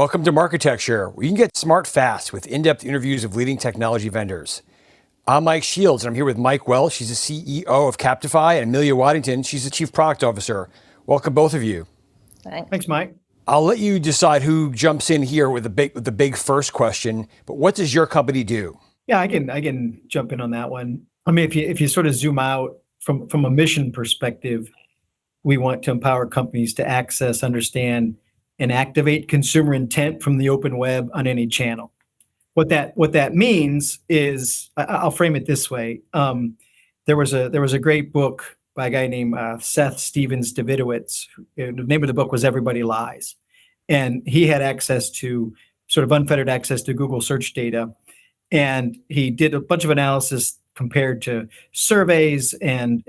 Welcome to Marketecture, where you can get smart fast with in-depth interviews of leading technology vendors. I'm Mike Shields, and I'm here with Mike Welch. She's the CEO of Captify, and Amelia Waddington. She's the Chief Product Officer. Welcome, both of you. Thanks, Mike. I'll let you decide who jumps in here with the big first question. But what does your company do? Yeah, I can jump in on that one. I mean, if you sort of zoom out from a mission perspective, we want to empower companies to access, understand, and activate consumer intent from the open web on any channel. What that means is, I'll frame it this way. There was a great book by a guy named Seth Stevens-Davidowitz. The name of the book was Everybody Lies. And he had access to sort of unfettered access to Google search data. And he did a bunch of analysis compared to surveys and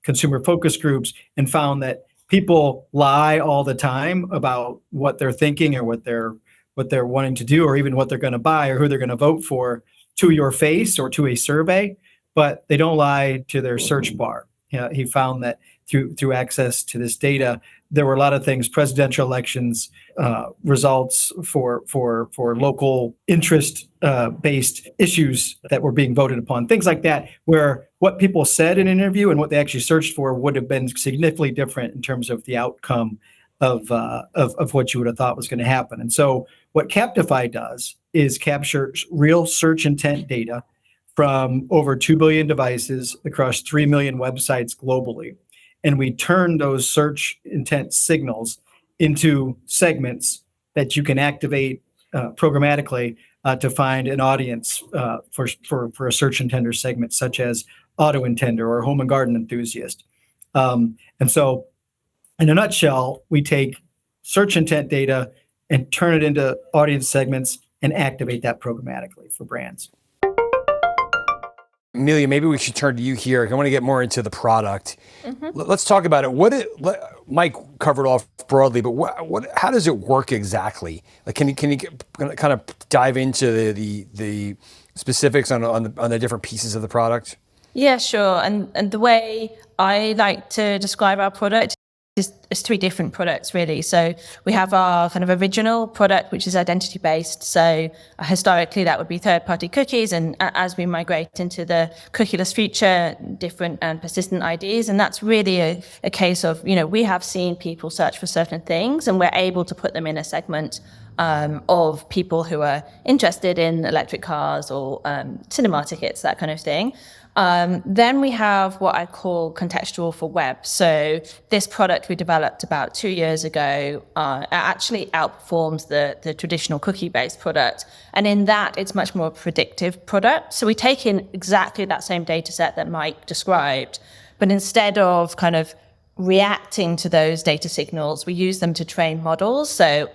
consumer focus groups, and found that people lie all the time about what they're thinking or what they're wanting to do, or even what they're going to buy or who they're going to vote for to your face or to a survey, but they don't lie to their search bar. He found that through access to this data, there were a lot of things, presidential elections, results for local interest based issues that were being voted upon, things like that, where what people said in an interview and what they actually searched for would have been significantly different in terms of the outcome of what you would have thought was going to happen. And so what Captify does is capture real search intent data from over 2 billion devices across 3 million websites globally. And we turn those search intent signals into segments that you can activate programmatically to find an audience for a search intender segment, such as auto intender or home and garden enthusiast. And so in a nutshell, we take search intent data and turn it into audience segments and activate that programmatically for brands. Amelia, maybe we should turn to you here. I want to get more into the product. Mm-hmm. Let's talk about it. Mike covered off broadly, but how does it work exactly? Like, can you kind of dive into the specifics on the different pieces of the product? Yeah, sure. And the way I like to describe our product is three different products, really. So we have our kind of original product, which is identity based. So historically, that would be third-party cookies. And as we migrate into the cookieless future, different and persistent IDs. And that's really a case of, we have seen people search for certain things, and we're able to put them in a segment of people who are interested in electric cars or cinema tickets, that kind of thing. Then we have what I call contextual for web. So this product we developed about 2 years ago actually outperforms the traditional cookie-based product. And in that, it's much more predictive product. So we take in exactly that same data set that Mike described, but instead of kind of reacting to those data signals, we use them to train models. So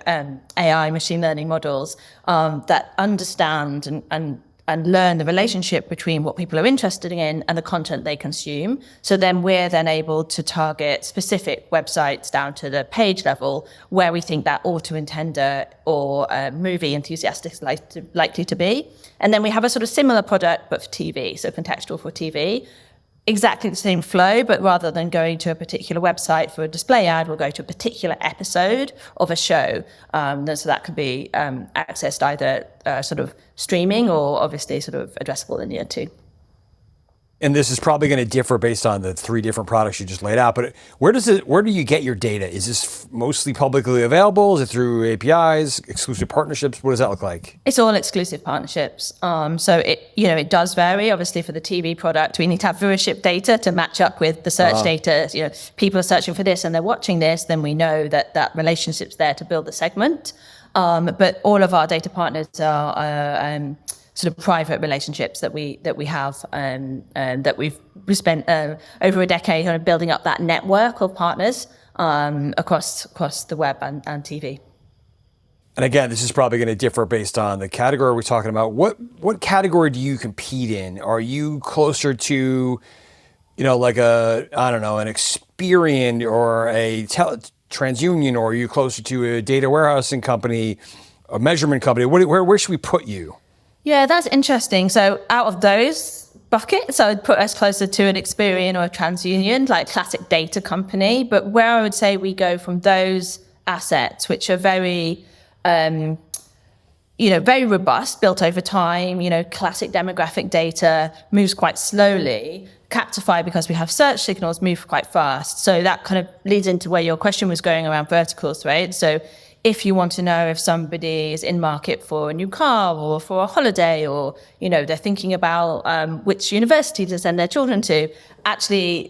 AI, machine learning models that understand and learn the relationship between what people are interested in and the content they consume. So then we're able to target specific websites down to the page level where we think that auto-intender or movie enthusiast is likely to be. And then we have a sort of similar product, but for TV, so contextual for TV. Exactly the same flow, but rather than going to a particular website for a display ad, we'll go to a particular episode of a show. So that could be accessed either sort of streaming or obviously sort of addressable linear too. And this is probably going to differ based on the three different products you just laid out. But where do you get your data? Is this mostly publicly available? Is it through APIs, exclusive partnerships? What does that look like? It's all exclusive partnerships. So it does vary. Obviously, for the TV product, we need to have viewership data to match up with the search data. People are searching for this and they're watching this, then we know that relationship's there to build the segment. But all of our data partners are sort of private relationships that we have and that we've spent over a decade kind of building up that network of partners across the web and TV. And again, this is probably going to differ based on the category we're talking about. What category do you compete in? Are you closer to, like an Experian or a TransUnion, or are you closer to a data warehousing company, a measurement company? Where should we put you? Yeah, that's interesting. So out of those buckets, I would put us closer to an Experian or a TransUnion, like classic data company. But where I would say we go from those assets, which are very very robust, built over time, classic demographic data moves quite slowly. Captify, because we have search signals, move quite fast. So that kind of leads into where your question was going around verticals, right? So if you want to know if somebody is in market for a new car or for a holiday, or, they're thinking about which university to send their children to, actually,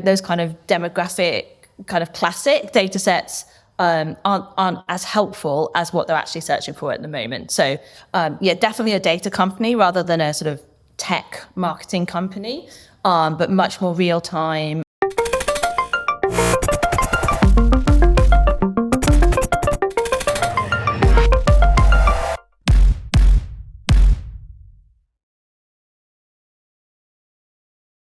those kind of demographic, kind of classic data sets aren't as helpful as what they're actually searching for at the moment. So definitely a data company rather than a sort of tech marketing company, but much more real time